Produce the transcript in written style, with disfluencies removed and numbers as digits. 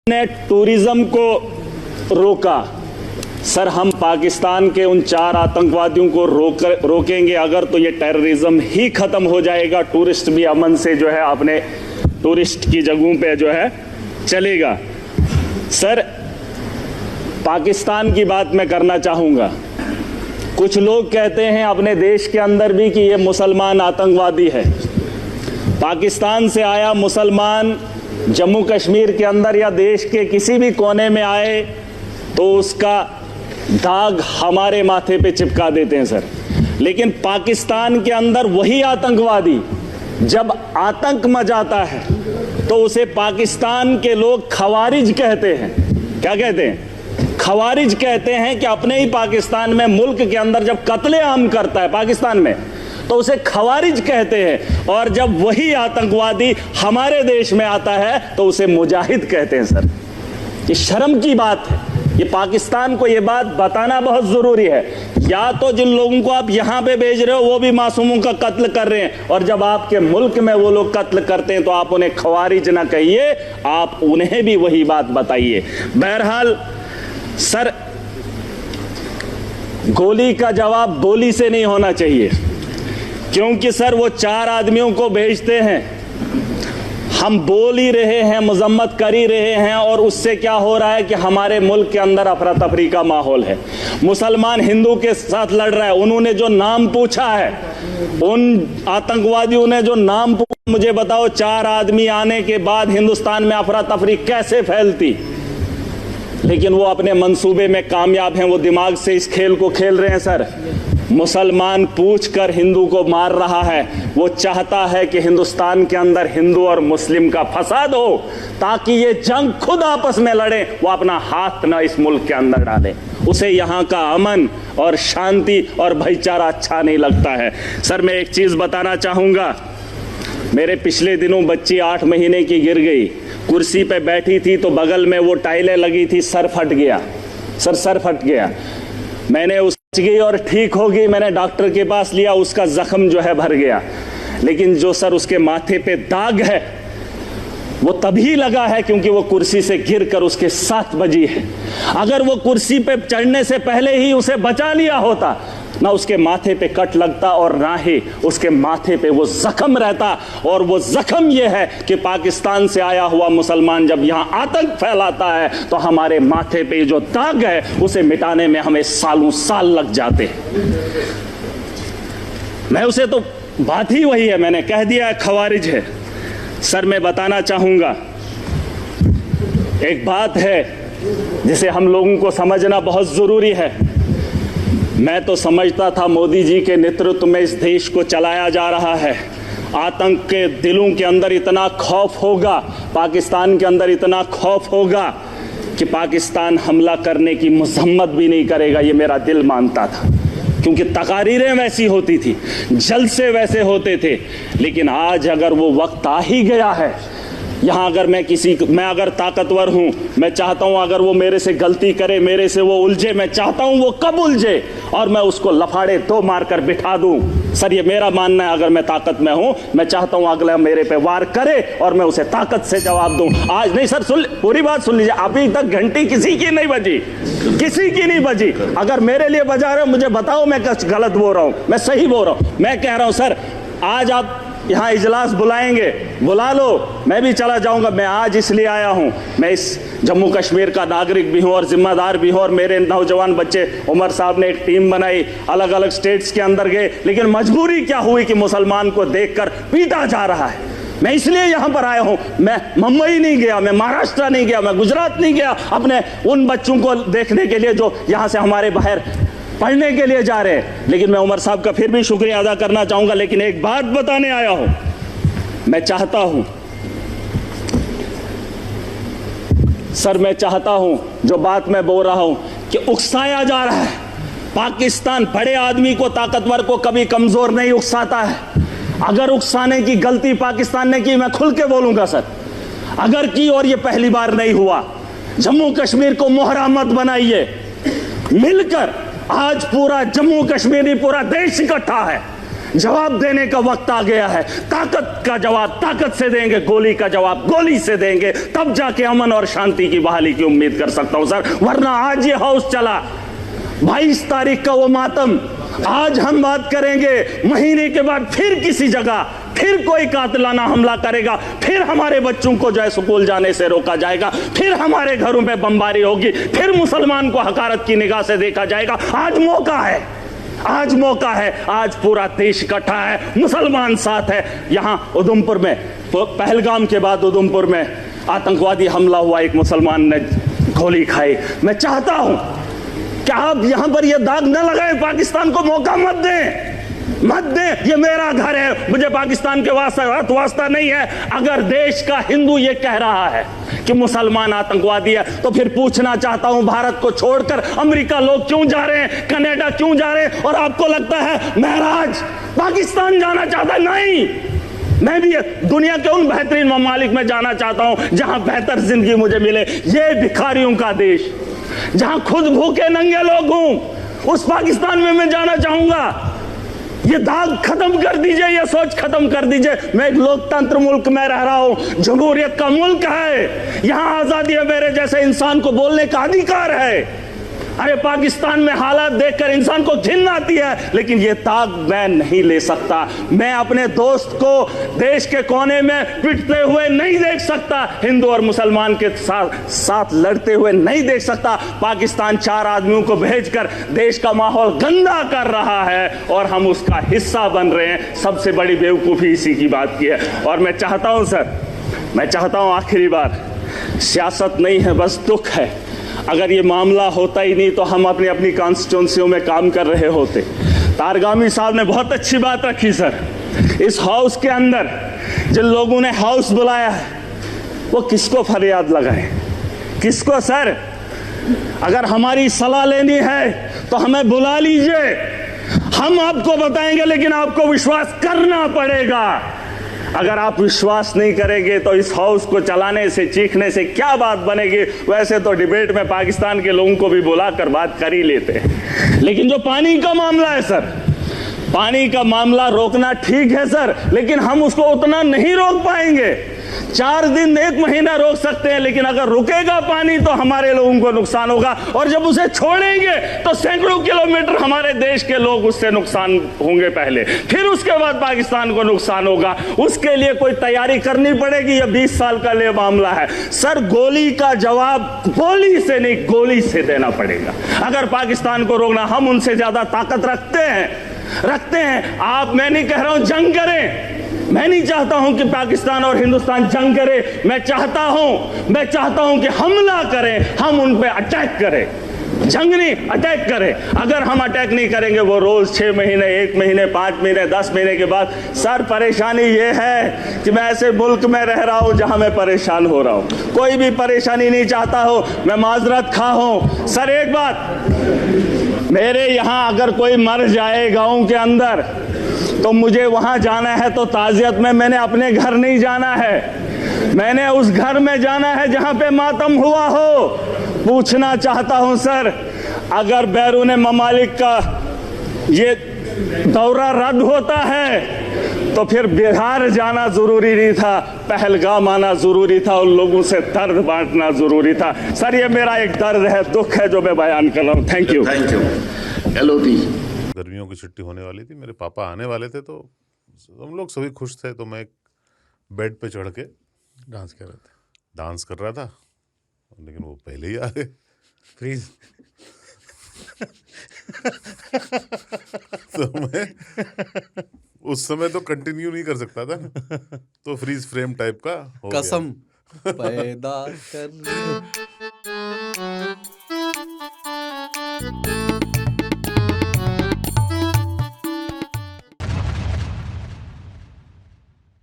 ने टूरिज्म को रोका। सर, हम पाकिस्तान के उन 4 आतंकवादियों को रोकेंगे अगर, तो ये टेररिज्म ही खत्म हो जाएगा। टूरिस्ट भी अमन से जो है अपने टूरिस्ट की जगहों पे जो है चलेगा। सर, पाकिस्तान की बात मैं करना चाहूँगा। कुछ लोग कहते हैं अपने देश के अंदर भी कि ये मुसलमान आतंकवादी है। पाकिस्तान से आया मुसलमान जम्मू कश्मीर के अंदर या देश के किसी भी कोने में आए तो उसका दाग हमारे माथे पे चिपका देते हैं सर। लेकिन पाकिस्तान के अंदर वही आतंकवादी जब आतंक मचाता है तो उसे पाकिस्तान के लोग खवारिज कहते हैं। क्या कहते हैं? खवारिज कहते हैं कि अपने ही पाकिस्तान में, मुल्क के अंदर जब कत्लेआम करता है पाकिस्तान में, तो उसे खवारिज कहते हैं। और जब वही आतंकवादी हमारे देश में आता है तो उसे मुजाहिद कहते हैं सर। ये शर्म की बात है। ये पाकिस्तान को ये बात बताना बहुत जरूरी है। या तो जिन लोगों को आप यहां पे भेज रहे हो वो भी मासूमों का कत्ल कर रहे हैं, और जब आपके मुल्क में वो लोग कत्ल करते हैं तो आप उन्हें खवारिज ना कहिए, आप उन्हें भी वही बात बताइए। बहरहाल सर, गोली का जवाब गोली से नहीं होना चाहिए, क्योंकि सर वो 4 आदमियों को भेजते हैं, हम बोल ही रहे हैं, मजम्मत कर ही रहे हैं, और उससे क्या हो रहा है कि हमारे मुल्क के अंदर अफरा तफरी का माहौल है। मुसलमान हिंदू के साथ लड़ रहा है। उन्होंने जो नाम पूछा है, उन आतंकवादियों ने जो नाम पूछा, मुझे बताओ 4 आदमी आने के बाद हिंदुस्तान में अफरा तफरी कैसे फैलती? लेकिन वो अपने मंसूबे में कामयाब हैं। वो दिमाग से इस खेल को खेल रहे हैं सर। मुसलमान पूछकर हिंदू को मार रहा है। वो चाहता है कि हिंदुस्तान के अंदर हिंदू और मुस्लिम का फसाद हो, ताकि ये जंग खुद आपस में लड़े। वो अपना हाथ ना इस मुल्क के अंदर डाले। उसे यहाँ का अमन और शांति और भाईचारा अच्छा नहीं लगता है। सर, मैं एक चीज बताना चाहूंगा। मेरे पिछले दिनों बच्ची 8 महीने की गिर गई, कुर्सी पे बैठी थी तो बगल में वो टाइलें लगी थी, सर फट गया। सर, सर फट गया। मैंने उस गई और ठीक हो गई। मैंने डॉक्टर के पास लिया, उसका जख्म जो है भर गया। लेकिन जो सर उसके माथे पे दाग है वो तभी लगा है क्योंकि वो कुर्सी से गिरकर उसके साथ बजी है। अगर वो कुर्सी पे चढ़ने से पहले ही उसे बचा लिया होता, ना उसके माथे पे कट लगता और ना ही उसके माथे पे वो जख्म रहता। और वो जख्म ये है कि पाकिस्तान से आया हुआ मुसलमान जब यहां आतंक फैलाता है तो हमारे माथे पे जो दाग है उसे मिटाने में हमें सालों साल लग जाते हैं। मैं उसे तो बात ही वही है, मैंने कह दिया है, खवारिज है। सर, मैं बताना चाहूंगा, एक बात है जिसे हम लोगों को समझना बहुत जरूरी है। मैं तो समझता था मोदी जी के नेतृत्व में इस देश को चलाया जा रहा है। आतंक के दिलों के अंदर इतना खौफ होगा, पाकिस्तान के अंदर इतना खौफ होगा कि पाकिस्तान हमला करने की मजम्मत भी नहीं करेगा। ये मेरा दिल मानता था, क्योंकि तकारीरें वैसी होती थी, जलसे वैसे होते थे। लेकिन आज अगर वो वक्त आ ही गया है, यहाँ अगर मैं अगर ताकतवर हूँ, मैं चाहता हूँ अगर वो मेरे से गलती करे, मेरे से वो उलझे, मैं चाहता हूँ वो कब उलझे और मैं उसको लफाड़े 2 मारकर बिठा दूँ। सर, ये मेरा मानना है। अगर मैं ताकत में हूँ, मैं चाहता हूँ अगला मेरे पे वार करे और मैं उसे ताकत से जवाब दूँ। आज नहीं सर, पूरी बात सुन लीजिए। अभी तक घंटी किसी की नहीं बजी, किसी की नहीं बजी। अगर मेरे लिए बजा रहे हो, मुझे बताओ मैं कुछ गलत बोल रहा हूँ, मैं सही बोल रहा हूँ। मैं कह रहा हूँ सर, आज आप यहाँ इजलास बुलाएंगे, बुला लो, मैं भी चला जाऊंगा। मैं आज इसलिए आया हूँ, मैं इस जम्मू कश्मीर का नागरिक भी हूँ और जिम्मेदार भी हूँ। और मेरे नौजवान बच्चे, उमर साहब ने एक टीम बनाई, अलग अलग स्टेट्स के अंदर गए। लेकिन मजबूरी क्या हुई कि मुसलमान को देखकर पीटा जा रहा है। मैं इसलिए यहाँ पर आया हूँ। मैं मुंबई नहीं गया, मैं महाराष्ट्र नहीं गया, मैं गुजरात नहीं गया अपने उन बच्चों को देखने के लिए जो यहाँ से हमारे बाहर पढ़ने के लिए जा रहे हैं। लेकिन मैं उमर साहब का फिर भी शुक्रिया अदा करना चाहूंगा। लेकिन एक बात बताने आया हूं, मैं चाहता हूं सर, मैं चाहता हूं जो बात मैं बोल रहा हूं कि उकसाया जा रहा है। पाकिस्तान बड़े आदमी को, ताकतवर को कभी कमजोर नहीं उकसाता है। अगर उकसाने की गलती पाकिस्तान ने की, मैं खुल के बोलूंगा सर, अगर की, और ये पहली बार नहीं हुआ। जम्मू कश्मीर को मोहरा मत बनाइए। मिलकर आज पूरा जम्मू कश्मीर, पूरा देश इकट्ठा है। जवाब देने का वक्त आ गया है। ताकत का जवाब ताकत से देंगे, गोली का जवाब गोली से देंगे, तब जाके अमन और शांति की बहाली की उम्मीद कर सकता हूं सर। वरना आज ये हाउस चला, 22 तारीख का वो मातम, आज हम बात करेंगे, महीने के बाद फिर किसी जगह फिर कोई कातिलाना हमला करेगा, फिर हमारे बच्चों को जो है स्कूल जाने से रोका जाएगा, फिर हमारे घरों पे बमबारी होगी, फिर मुसलमान को हकारत की निगाह से देखा जाएगा। आज मौका है, आज मौका है, आज पूरा देश इकट्ठा है, मुसलमान साथ है। यहां उधमपुर में, पहलगाम के बाद उधमपुर में आतंकवादी हमला हुआ, एक मुसलमान ने गोली खाई। मैं चाहता हूं कि आप यहां पर यह दाग न लगाएं, पाकिस्तान को मौका मत दें, मत दें। ये मेरा घर है, मुझे पाकिस्तान के वास्ता नहीं है। अगर देश का हिंदू ये कह रहा है कि मुसलमान आतंकवादी है, तो फिर पूछना चाहता हूं, भारत को छोड़कर अमेरिका लोग क्यों जा रहे हैं, कनाडा क्यों जा रहे हैं? और आपको लगता है महराज पाकिस्तान जाना चाहता है? नहीं, मैं भी दुनिया के उन बेहतरीन ममालिक में जाना चाहता हूं जहां बेहतर जिंदगी मुझे मिले। ये भिखारियों का देश, जहां खुद भूखे नंगे लोग हूं, उस पाकिस्तान में मैं जाना चाहूंगा। ये दाग खत्म कर दीजिए, ये सोच खत्म कर दीजिए। मैं एक लोकतंत्र मुल्क में रह रहा हूं, जमहूरियत का मुल्क है, यहां आजादी है, मेरे जैसे इंसान को बोलने का अधिकार है। अरे पाकिस्तान में हालात देखकर इंसान को घिन आती है, लेकिन ये दाग मैं नहीं ले सकता। मैं अपने दोस्त को देश के कोने में पिटते हुए नहीं देख सकता, हिंदू और मुसलमान के साथ लड़ते हुए नहीं देख सकता। पाकिस्तान 4 आदमियों को भेजकर देश का माहौल गंदा कर रहा है और हम उसका हिस्सा बन रहे हैं। सबसे बड़ी बेवकूफ़ी इसी की बात की है। और मैं चाहता हूं सर, मैं चाहता हूं आखिरी बार, सियासत नहीं है, बस दुख है। अगर ये मामला होता ही नहीं तो हम अपनी अपनी कॉन्स्टिट्यूंसियों में काम कर रहे होते। तारगामी साहब ने बहुत अच्छी बात रखी सर। इस हाउस के अंदर जिन लोगों ने हाउस बुलाया है, वो किसको फरियाद लगाए, किसको? सर अगर हमारी सलाह लेनी है तो हमें बुला लीजिए, हम आपको बताएंगे, लेकिन आपको विश्वास करना पड़ेगा। अगर आप विश्वास नहीं करेंगे तो इस हाउस को चलाने से, चीखने से क्या बात बनेगी? वैसे तो डिबेट में पाकिस्तान के लोगों को भी बुलाकर बात कर ही लेते हैं, लेकिन जो पानी का मामला है सर, पानी का मामला रोकना ठीक है सर, लेकिन हम उसको उतना नहीं रोक पाएंगे। 4 दिन 1 महीना रोक सकते हैं, लेकिन अगर रुकेगा पानी तो हमारे लोगों को नुकसान होगा, और जब उसे छोड़ेंगे तो सैकड़ों किलोमीटर हमारे देश के लोग उससे नुकसान होंगे पहले, फिर उसके बाद पाकिस्तान को नुकसान होगा। उसके लिए कोई तैयारी करनी पड़ेगी। यह 20 साल का लिए मामला है सर। गोली का जवाब गोली से नहीं, गोली से देना पड़ेगा। अगर पाकिस्तान को रोकना, हम उनसे ज्यादा ताकत रखते हैं। आप, मैं नहीं कह रहा हूं जंग करें, मैं नहीं चाहता हूं कि पाकिस्तान और हिंदुस्तान जंग करे। मैं चाहता हूं कि हमला करें, हम उन पे अटैक करें, जंग नहीं, अटैक करें। अगर हम अटैक नहीं करेंगे, वो रोज 6 महीने, 1 महीने, 5 महीने, 10 महीने के बाद, सर परेशानी ये है कि मैं ऐसे मुल्क में रह रहा हूं जहां मैं परेशान हो रहा हूं। कोई भी परेशानी नहीं चाहता हो, मैं माजरत खा हूं। सर एक बात, मेरे यहां अगर कोई मर जाए गांव के अंदर, तो मुझे वहां जाना है तो ताजियत में मैंने अपने घर नहीं जाना है, मैंने उस घर में जाना है जहां पे मातम हुआ हो। पूछना चाहता हूं सर, अगर बैरून ममालिक का ये दौरा रद्द होता है तो फिर बिहार जाना जरूरी नहीं था, पहलगाम आना जरूरी था, उन लोगों से दर्द बांटना जरूरी था। सर ये मेरा एक दर्द है, दुख है जो मैं बयान कर रहा हूँ। Thank you. LOT। गर्मियों की छुट्टी होने वाली थी, मेरे पापा आने वाले थे, तो हम लोग सभी खुश थे। तो मैं बेड पे चढ़ के डांस कर रहा था, लेकिन वो पहले ही आ गए। फ्रीज। तो मैं उस समय तो कंटिन्यू नहीं कर सकता था, तो फ्रीज फ्रेम टाइप का हो गया। कसम पैदा कर